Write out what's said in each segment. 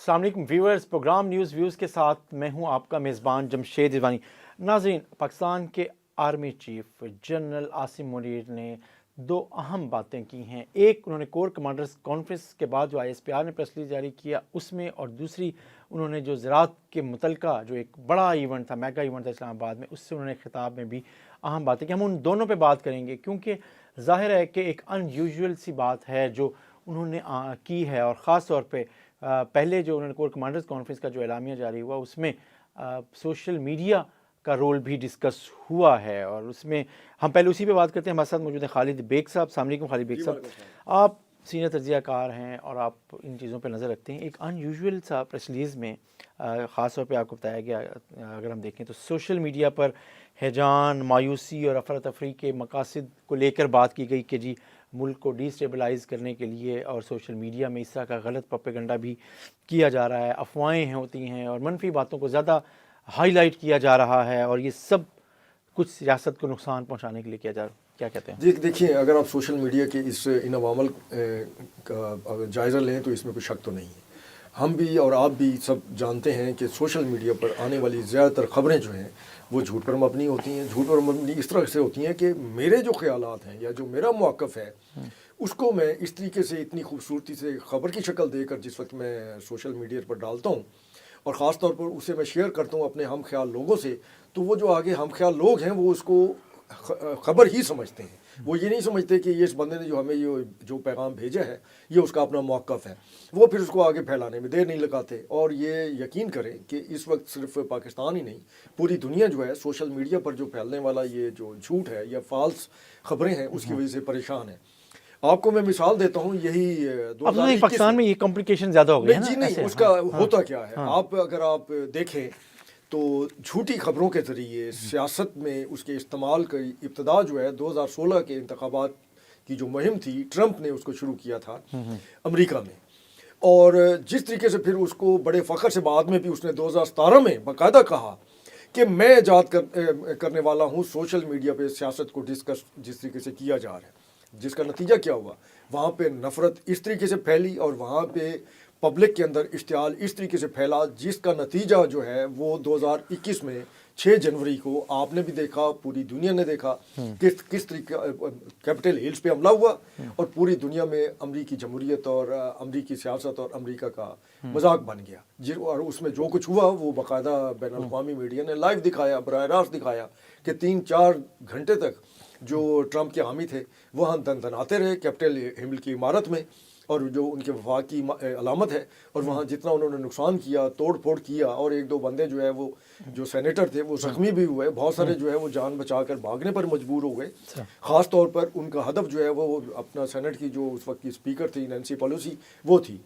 السلام علیکم viewers, programme news views کے ساتھ میں ہوں آپ کا میزبان جمشید رضوانی۔ ناظرین، پاکستان کے army chief general Asim Munir نے دو اہم باتیں کی ہیں۔ ایک، انہوں نے کور کمانڈرز کانفرنس کے بعد جو ISPR نے پریس ریلیز جاری کیا اس میں، اور دوسری انہوں نے جو زراعت کے متعلقہ جو ایک بڑا ایونٹ تھا، میگا ایونٹ تھا اسلام آباد میں، اس سے انہوں نے خطاب میں بھی اہم باتیں کی۔ ہم ان دونوں پہ بات کریں گے کیونکہ ظاہر ہے کہ ایک ان یوزول سی بات ہے جو انہوں نے کی ہے، اور خاص طور پہ پہلے جو انہوں نے کور کمانڈرز کانفرنس کا جو اعلامیہ جاری ہوا اس میں سوشل میڈیا کا رول بھی ڈسکس ہوا ہے، اور اس میں ہم پہلے اسی پہ بات کرتے ہیں۔ ہمارے ساتھ موجود ہیں خالد بیگ صاحب۔ السلام علیکم خالد بیگ صاحب، آپ سینئر تجزیہ کار ہیں اور آپ ان چیزوں پہ نظر رکھتے ہیں۔ ایک ان یوزول سا پریس ریلیز میں خاص طور پہ آپ کو بتایا گیا، اگر ہم دیکھیں تو سوشل میڈیا پر ہیجان، مایوسی اور افراتفری کے مقاصد کو لے کر بات کی گئی کہ جی ملک کو ڈی سٹیبلائز کرنے کے لیے، اور سوشل میڈیا میں اس طرح کا غلط پروپیگنڈا بھی کیا جا رہا ہے، افواہیں ہوتی ہیں اور منفی باتوں کو زیادہ ہائی لائٹ کیا جا رہا ہے، اور یہ سب کچھ ریاست کو نقصان پہنچانے کے لیے کیا جا رہا ہے۔ کیا کہتے ہیں؟ جی دیکھیے، اگر آپ سوشل میڈیا کے ان عوامل کا اگر جائزہ لیں تو اس میں کوئی شک تو نہیں ہے۔ ہم بھی اور آپ بھی سب جانتے ہیں کہ سوشل میڈیا پر آنے والی زیادہ تر خبریں جو ہیں وہ جھوٹ پر مبنی ہوتی ہیں۔ جھوٹ پر مبنی اس طرح سے ہوتی ہیں کہ میرے جو خیالات ہیں یا جو میرا موقف ہے اس کو میں اس طریقے سے اتنی خوبصورتی سے خبر کی شکل دے کر جس وقت میں سوشل میڈیا پر ڈالتا ہوں، اور خاص طور پر اسے میں شیئر کرتا ہوں اپنے ہم خیال لوگوں سے، تو وہ جو آگے ہم خیال لوگ ہیں وہ اس کو خبر ہی سمجھتے ہیں۔ وہ یہ نہیں سمجھتے کہ یہ اس بندے نے جو ہمیں یہ جو پیغام بھیجا ہے یہ اس کا اپنا موقف ہے۔ وہ پھر اس کو آگے پھیلانے میں دیر نہیں لگاتے، اور یہ یقین کریں کہ اس وقت صرف پاکستان ہی نہیں، پوری دنیا جو ہے سوشل میڈیا پر جو پھیلنے والا یہ جو جھوٹ ہے یا فالس خبریں ہیں اس کی وجہ سے پریشان ہے۔ آپ کو میں مثال دیتا ہوں، یہی اب تو پاکستان میں یہ کمپلیکیشن زیادہ ہو گئی ہے نا۔ جی نہیں، اس کا ہوتا کیا ہے، اگر آپ دیکھیں تو جھوٹی خبروں کے ذریعے سیاست میں اس کے استعمال کی ابتدا جو ہے 2016 کے انتخابات کی جو مہم تھی، ٹرمپ نے اس کو شروع کیا تھا امریکہ میں، اور جس طریقے سے پھر اس کو بڑے فخر سے بعد میں بھی اس نے 2017 میں باقاعدہ کہا کہ میں ایجاد کرنے والا ہوں سوشل میڈیا پہ سیاست کو ڈسکس جس طریقے سے کیا جا رہا ہے، جس کا نتیجہ کیا ہوا، وہاں پہ نفرت اس طریقے سے پھیلی اور وہاں پہ پبلک کے اندر اشتعال اس طریقے سے پھیلا، جس کا نتیجہ جو ہے وہ 2021 میں 6 جنوری کو آپ نے بھی دیکھا، پوری دنیا نے دیکھا کہ کس طریقے کیپٹل ہلز پہ حملہ ہوا، اور پوری دنیا میں امریکی جمہوریت اور امریکی سیاست اور امریکہ کا مذاق بن گیا، اور اس میں جو کچھ ہوا وہ باقاعدہ بین الاقوامی میڈیا نے لائیو دکھایا، براہ راست دکھایا کہ 3-4 گھنٹے تک جو ٹرمپ کے حامی تھے وہاں دندناتے رہے کیپٹل ہل کی عمارت میں، اور جو ان کے وفاق کی علامت ہے، اور وہاں جتنا انہوں نے نقصان کیا، توڑ پھوڑ کیا، اور 1-2 بندے جو ہے وہ جو سینیٹر تھے وہ زخمی بھی ہوئے، بہت سارے جو ہے وہ جان بچا کر بھاگنے پر مجبور ہو گئے۔ خاص طور پر ان کا ہدف جو ہے وہ اپنا سینٹ کی جو اس وقت کی اسپیکر تھی نینسی پیلوسی وہ تھی،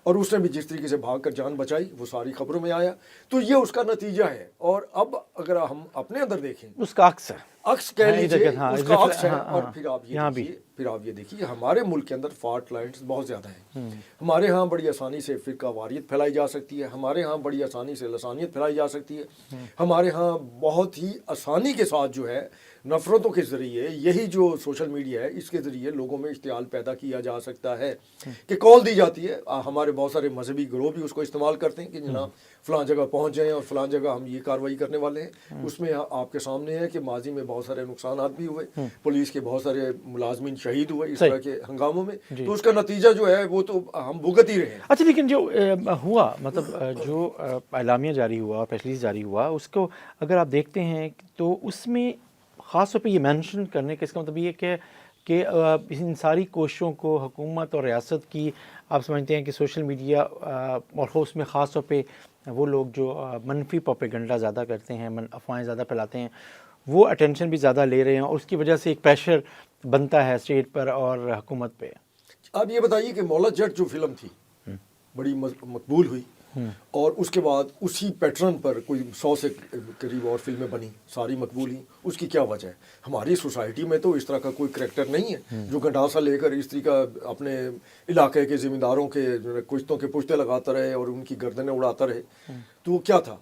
اور اس نے بھی جس طریقے سے بھاگ کر جان بچائی وہ ساری خبروں میں آیا، تو یہ اس کا نتیجہ ہے۔ اور اب اگر ہم اپنے اندر دیکھیں، اس کا عکس ہے، عکس کہہ لیجیے، اس کا عکس ہے، اور پھر آپ یہ دیکھیے ہمارے ملک کے اندر فالٹ لائنز بہت زیادہ ہیں۔ ہمارے ہاں بڑی آسانی سے فرقہ واریت پھیلائی جا سکتی ہے، ہمارے ہاں بڑی آسانی سے لسانیت پھیلائی جا سکتی ہے، ہمارے ہاں بہت ہی آسانی کے ساتھ جو ہے نفرتوں کے ذریعے، یہی جو سوشل میڈیا ہے اس کے ذریعے لوگوں میں اشتعال پیدا کیا جا سکتا ہے، کہ کال دی جاتی ہے۔ ہمارے بہت سارے مذہبی گروہ بھی اس کو استعمال کرتے ہیں کہ جناب فلاں جگہ پہنچ جائیں اور فلاں جگہ ہم یہ کارروائی کرنے والے ہیں۔ اس میں آپ کے سامنے ہے کہ ماضی میں بہت سارے نقصانات بھی ہوئے، پولیس کے بہت سارے ملازمین شہید ہوئے اس طرح کے ہنگاموں میں، تو اس کا نتیجہ جو ہے وہ تو ہم بھگت ہی رہے ہیں۔ اچھا، لیکن جو ہوا، مطلب جو اعلامیہ جاری ہوا، پریس ریلیز جاری ہوا، اس کو اگر آپ دیکھتے ہیں تو اس میں خاص طور پہ یہ مینشن کرنے کا اس کا مطلب یہ کہ ان ساری کوششوں کو حکومت اور ریاست کی، آپ سمجھتے ہیں کہ سوشل میڈیا اور اس میں خاص طور پہ وہ لوگ جو منفی پروپیگنڈا زیادہ کرتے ہیں، افواہیں زیادہ پھیلاتے ہیں، وہ اٹینشن بھی زیادہ لے رہے ہیں، اور اس کی وجہ سے ایک پریشر بنتا ہے اسٹیٹ پر اور حکومت پہ۔ آپ یہ بتائیے کہ مولا جٹ جو فلم تھی بڑی مقبول ہوئی، اور اس کے بعد اسی پیٹرن پر کوئی 100 سے قریب اور فلمیں بنی، ساری مقبول ہیں، اس کی کیا وجہ ہے؟ ہماری سوسائٹی میں تو اس طرح کا کوئی کریکٹر نہیں ہے جو گنڈاسا لے کر اس طریقہ اپنے علاقے کے زمینداروں کے کشتوں کے پشتے لگاتا رہے اور ان کی گردنیں اڑاتا رہے۔ تو کیا تھا؟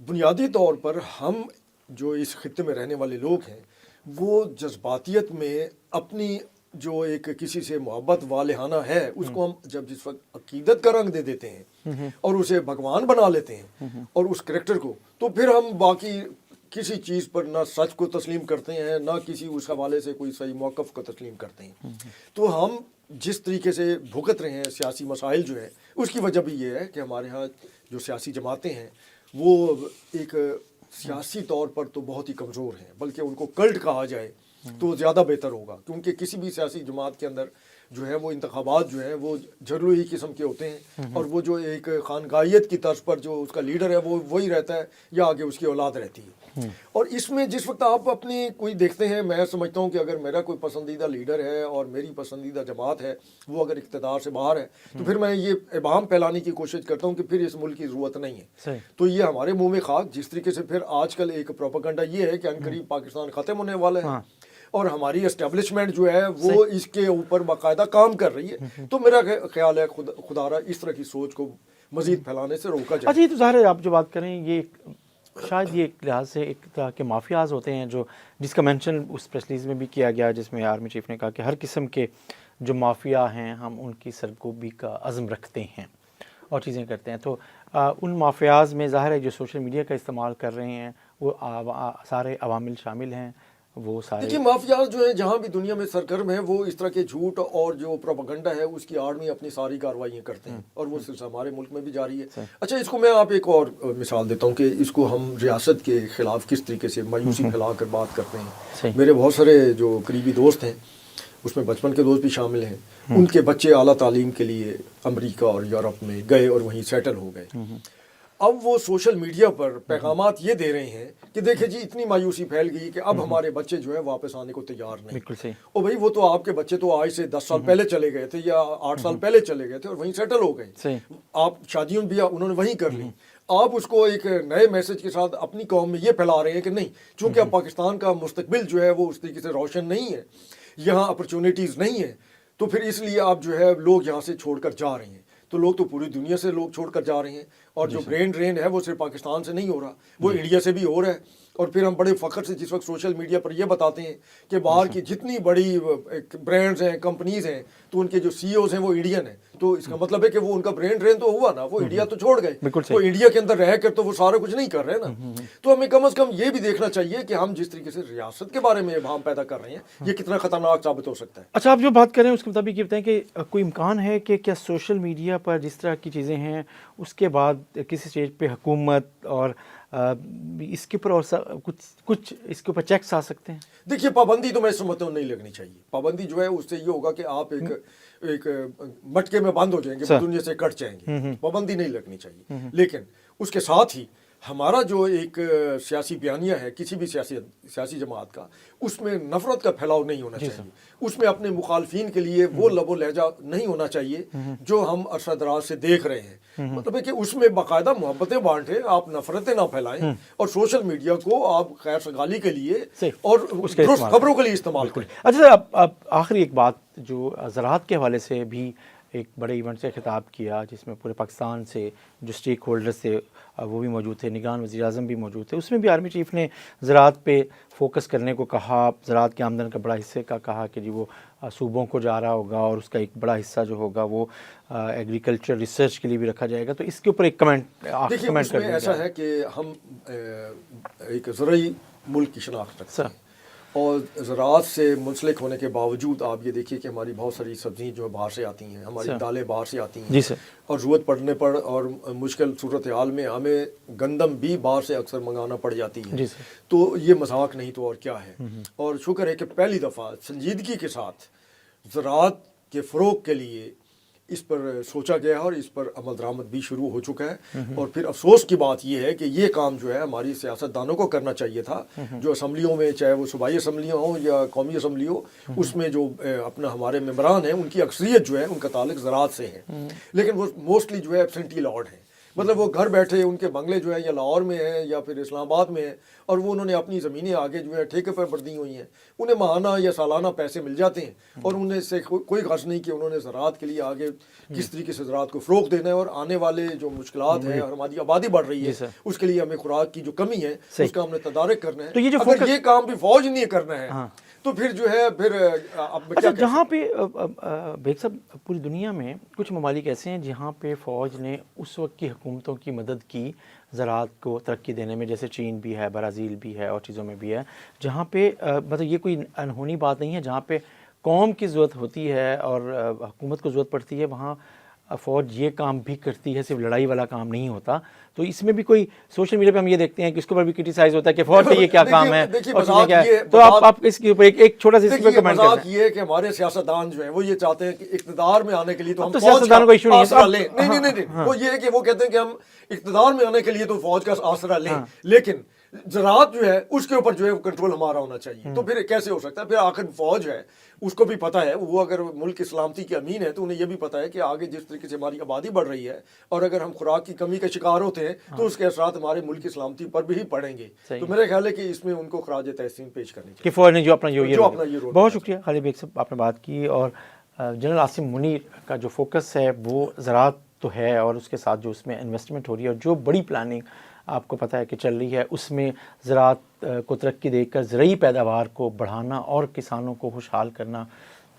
بنیادی طور پر ہم جو اس خطے میں رہنے والے لوگ ہیں وہ جذباتیت میں اپنی جو ایک کسی سے محبت والہانہ ہے اس کو ہم جب جس وقت عقیدت کا رنگ دے دیتے ہیں اور اسے بھگوان بنا لیتے ہیں اور اس کریکٹر کو، تو پھر ہم باقی کسی چیز پر نہ سچ کو تسلیم کرتے ہیں نہ کسی اس حوالے سے کوئی صحیح موقف کو تسلیم کرتے ہیں۔ تو ہم جس طریقے سے بھگت رہے ہیں سیاسی مسائل جو ہے، اس کی وجہ بھی یہ ہے کہ ہمارے ہاں جو سیاسی جماعتیں ہیں وہ ایک سیاسی طور پر تو بہت ہی کمزور ہیں، بلکہ ان کو کلٹ کہا جائے تو زیادہ بہتر ہوگا، کیونکہ کسی بھی سیاسی جماعت کے اندر جو ہے وہ انتخابات جو ہیں وہ جھرلوئی قسم کے ہوتے ہیں، اور وہ جو ایک خانقاہیت کی طرز پر جو اس کا لیڈر ہے وہ وہی رہتا ہے یا آگے اس کی اولاد رہتی ہے۔ اور اس میں جس وقت آپ اپنی کوئی دیکھتے ہیں، میں سمجھتا ہوں کہ اگر میرا کوئی پسندیدہ لیڈر ہے اور میری پسندیدہ جماعت ہے وہ اگر اقتدار سے باہر ہے تو پھر میں یہ ابہام پھیلانے کی کوشش کرتا ہوں کہ پھر اس ملک کی ضرورت نہیں ہے۔ تو یہ ہمارے منہ میں خاک، جس طریقے سے پھر آج کل ایک پروپیگنڈا یہ ہے کہ عنقریب پاکستان ختم ہونے والا ہے اور ہماری اسٹیبلشمنٹ جو ہے وہ اس کے اوپر باقاعدہ کام کر رہی ہے، تو میرا خیال ہے خدا را اس طرح کی سوچ کو مزید پھیلانے سے روکا جائے۔ اچھا، یہ تو ظاہر ہے آپ جو بات کریں یہ شاید یہ ایک لحاظ سے ایک طرح کے مافیاز ہوتے ہیں جو جس کا مینشن اس پریس ریلیز میں بھی کیا گیا، جس میں آرمی چیف نے کہا کہ ہر قسم کے جو مافیا ہیں ہم ان کی سرکوبی کا عزم رکھتے ہیں اور چیزیں کرتے ہیں۔ تو ان مافیاز میں ظاہر ہے جو سوشل میڈیا کا استعمال کر رہے ہیں وہ سارے عوامل شامل ہیں، وہ سارے دیکھیے مافیاز جو ہیں جہاں بھی دنیا میں سرگرم ہیں وہ اس طرح کے جھوٹ اور جو پروپیگنڈا ہے اس کی آڑ میں اپنی ساری کارروائیاں کرتے ہیں، اور وہ سلسلہ ہمارے ملک میں بھی جاری ہے۔ اچھا، اس کو میں آپ ایک اور مثال دیتا ہوں کہ اس کو ہم ریاست کے خلاف کس طریقے سے مایوسی پھیلا کر بات کرتے ہیں۔ میرے بہت سارے جو قریبی دوست ہیں اس میں بچپن کے دوست بھی شامل ہیں، ان کے بچے اعلیٰ تعلیم کے لیے امریکہ اور یورپ میں گئے اور وہیں سیٹل ہو گئے۔ اب وہ سوشل میڈیا پر پیغامات یہ دے رہے ہیں کہ دیکھیں جی اتنی مایوسی پھیل گئی کہ اب ہمارے بچے جو ہے واپس آنے کو تیار نہیں۔ بالکل صحیح۔ او بھائی وہ تو آپ کے بچے تو آج سے 10 سال پہلے چلے گئے تھے یا 8 سال پہلے چلے گئے تھے اور وہیں سیٹل ہو گئے، آپ شادیوں بھی انہوں نے وہیں کر لی۔ آپ اس کو ایک نئے میسج کے ساتھ اپنی قوم میں یہ پھیلا رہے ہیں کہ نہیں، چونکہ اب پاکستان کا مستقبل جو ہے وہ اس طریقے سے روشن نہیں ہے، یہاں اپرچونیٹیز نہیں ہیں، تو پھر اس لیے آپ جو ہے لوگ یہاں سے چھوڑ کر جا رہے ہیں۔ تو لوگ تو پوری دنیا سے لوگ چھوڑ کر جا رہے ہیں، اور جو برین ڈرین ہے وہ صرف پاکستان سے نہیں ہو رہا، وہ انڈیا سے بھی ہو رہا ہے۔ اور پھر ہم بڑے فخر سے جس وقت سوشل میڈیا پر یہ بتاتے ہیں کہ باہر کی جتنی بڑی برانڈز ہیں، کمپنیز ہیں، تو ان کے جو سی اوز ہیں وہ انڈین ہیں، تو اس کا مطلب ہے کہ وہ ان کا برین ڈرین تو ہوا نا، وہ انڈیا تو چھوڑ گئے، وہ انڈیا کے اندر رہ کر تو وہ سارا کچھ نہیں کر رہے نا۔ تو ہمیں کم از کم یہ بھی دیکھنا چاہیے کہ ہم جس طریقے سے ریاست کے بارے میں ابہام پیدا کر رہے ہیں یہ کتنا خطرناک ثابت ہو سکتا ہے۔ اچھا، آپ جو بات کریں اس کے مطابق یہ بتائیں کہ کوئی امکان ہے کہ کیا سوشل میڈیا پر جس طرح کی چیزیں ہیں اس کے بعد کسی اسٹیج پہ حکومت اور اس کے اوپر اور کچھ اس کے اوپر چیکس آ سکتے ہیں؟ دیکھیے پابندی تو میں سمجھتا ہوں نہیں لگنی چاہیے۔ پابندی جو ہے اس سے یہ ہوگا کہ آپ ایک مٹکے میں بند ہو جائیں گے، دنیا سے کٹ جائیں گے۔ پابندی نہیں لگنی چاہیے، لیکن اس کے ساتھ ہی ہمارا جو ایک سیاسی بیانیہ ہے کسی بھی سیاسی جماعت کا، اس میں نفرت کا پھیلاؤ نہیں ہونا چاہیے، اس میں اپنے مخالفین کے لیے وہ لب و لہجہ نہیں ہونا چاہیے جو ہم عرصہ دراز سے دیکھ رہے ہیں۔ مطلب ہے کہ اس میں باقاعدہ محبتیں بانٹیں، آپ نفرتیں نہ پھیلائیں، اور سوشل میڈیا کو آپ خیر سگالی کے لیے اور درست خبروں کے لیے استعمال کریں۔ اچھا، اب آخری ایک بات جو زراعت کے حوالے سے بھی ایک بڑے ایونٹ سے خطاب کیا جس میں پورے پاکستان سے جو اسٹیک ہولڈرز تھے وہ بھی موجود تھے، نگران وزیر اعظم بھی موجود تھے، اس میں بھی آرمی چیف نے زراعت پہ فوکس کرنے کو کہا، زراعت کے آمدن کا بڑا حصے کا کہا کہ جی وہ صوبوں کو جا رہا ہوگا اور اس کا ایک بڑا حصہ جو ہوگا وہ ایگریکلچر ریسرچ کے لیے بھی رکھا جائے گا۔ تو اس کے اوپر ایک کمنٹ دیکھیے، اس میں ایسا ہے کہ ہم ایک زرعی ملک کی شناخت رکھتے ہیں، اور زراعت سے منسلک ہونے کے باوجود آپ یہ دیکھیے کہ ہماری بہت ساری سبزیاں جو باہر سے آتی ہیں، ہماری دالیں باہر سے آتی ہیں، اور ضرورت پڑنے پر اور مشکل صورتحال میں ہمیں گندم بھی باہر سے اکثر منگانا پڑ جاتی ہے۔ تو یہ مذاق نہیں تو اور کیا ہے، اور شکر ہے کہ پہلی دفعہ سنجیدگی کے ساتھ زراعت کے فروغ کے لیے اس پر سوچا گیا اور اس پر عمل درآمد بھی شروع ہو چکا ہے۔ اور پھر افسوس کی بات یہ ہے کہ یہ کام جو ہے ہماری سیاست دانوں کو کرنا چاہیے تھا، جو اسمبلیوں میں چاہے وہ صوبائی اسمبلیاں ہوں یا قومی اسمبلی ہو، اس میں جو اپنا ہمارے ممبران ہیں ان کی اکثریت جو ہے ان کا تعلق زراعت سے ہے، لیکن وہ موسٹلی جو ہے ایبسنٹی لاڈ ہیں، مطلب وہ گھر بیٹھے ان کے بنگلے جو ہیں یا لاہور میں ہیں یا پھر اسلام آباد میں ہیں، اور وہ انہوں نے اپنی زمینیں آگے جو ہے ٹھیکے پر بردی ہوئی ہیں، انہیں ماہانہ یا سالانہ پیسے مل جاتے ہیں، اور انہیں سے کوئی غرض نہیں کہ انہوں نے زراعت کے لیے آگے کس طریقے سے زراعت کو فروغ دینا ہے، اور آنے والے جو مشکلات ہیں اور ہماری آبادی بڑھ رہی ہے اس کے لیے ہمیں خوراک کی جو کمی ہے اس کا ہم نے تدارک کرنا ہے۔ اگر یہ کام بھی فوج نہیں کرنا ہے تو پھر جو ہے پھر اب اچھا کیا جہاں پہ بیگ صاحب پوری دنیا میں کچھ ممالک ایسے ہیں جہاں پہ فوج نے اس وقت کی حکومتوں کی مدد کی زراعت کو ترقی دینے میں، جیسے چین بھی ہے، برازیل بھی ہے اور چیزوں میں بھی ہے، جہاں پہ مطلب یہ کوئی انہونی بات نہیں ہے، جہاں پہ قوم کی ضرورت ہوتی ہے اور حکومت کو ضرورت پڑتی ہے وہاں فوج یہ کام بھی کرتی ہے، صرف لڑائی والا کام نہیں ہوتا. تو اس میں بھی کوئی سوشل میڈیا پہ ہم یہ دیکھتے ہیں کہ اس کے اوپر بھی کرٹیسائز ہوتا ہے کہ فوج کا یہ کیا کام ہے اور چیزیں کیا ہے. تو آپ اس کے اوپر ایک چھوٹا سا اس پہ کمنٹ کریں. مذاق یہ ہے کہ ہمارے سیاستدان جو ہیں وہ یہ چاہتے ہیں کہ اقتدار میں آنے کے لیے تو ہم تو فوج سیاستدانوں کا ایشو کا نہیں آسرا ہے. لیں. نہیں وہ یہ ہے کہ وہ کہتے ہیں کہ ہم اقتدار میں آنے کے لیے تو فوج کا آسرا لیں، لیکن زراعت جو ہے اس کے اوپر جو ہے کنٹرول ہمارا ہونا چاہیے. تو پھر کیسے ہو سکتا ہے؟ پھر آخر فوج ہے، اس کو بھی پتہ ہے، وہ اگر ملک کی سلامتی کے امین ہے تو انہیں یہ بھی پتہ ہے کہ آگے جس طریقے سے ہماری آبادی بڑھ رہی ہے اور اگر ہم خوراک کی کمی کا شکار ہوتے ہیں تو اس کے اثرات ہمارے ملک کی سلامتی پر بھی پڑیں گے. تو میرا خیال ہے کہ اس میں ان کو خراج تحسین پیش کرنی چاہیے کہ فوج نے جو اپنا رول. بہت شکریہ خالد بیگ صاحب، آپ نے بات کی. اور جنرل عاصم منیر کا جو فوکس ہے وہ زراعت تو ہے، اور اس کے ساتھ جو اس میں انویسٹمنٹ ہو رہی ہے اور جو بڑی پلاننگ آپ کو پتہ ہے کہ چل رہی ہے، اس میں زراعت کو ترقی دے کر زرعی پیداوار کو بڑھانا اور کسانوں کو خوشحال کرنا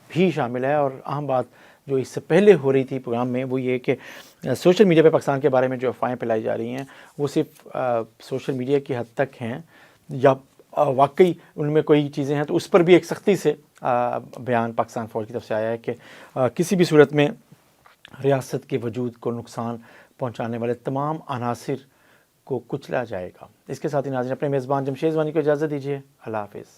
بھی شامل ہے. اور اہم بات جو اس سے پہلے ہو رہی تھی پروگرام میں وہ یہ کہ سوشل میڈیا پہ پاکستان کے بارے میں جو افواہیں پھیلائی جا رہی ہیں وہ صرف سوشل میڈیا کی حد تک ہیں، یا واقعی ان میں کوئی چیزیں ہیں. تو اس پر بھی ایک سختی سے بیان پاکستان فوج کی طرف سے آیا ہے کہ کسی بھی صورت میں ریاست کے وجود کو نقصان پہنچانے والے تمام عناصر کو کچلا جائے گا. اس کے ساتھ ہی ناظرین اپنے میزبان جمشید وانی کو اجازت دیجیے. اللہ حافظ.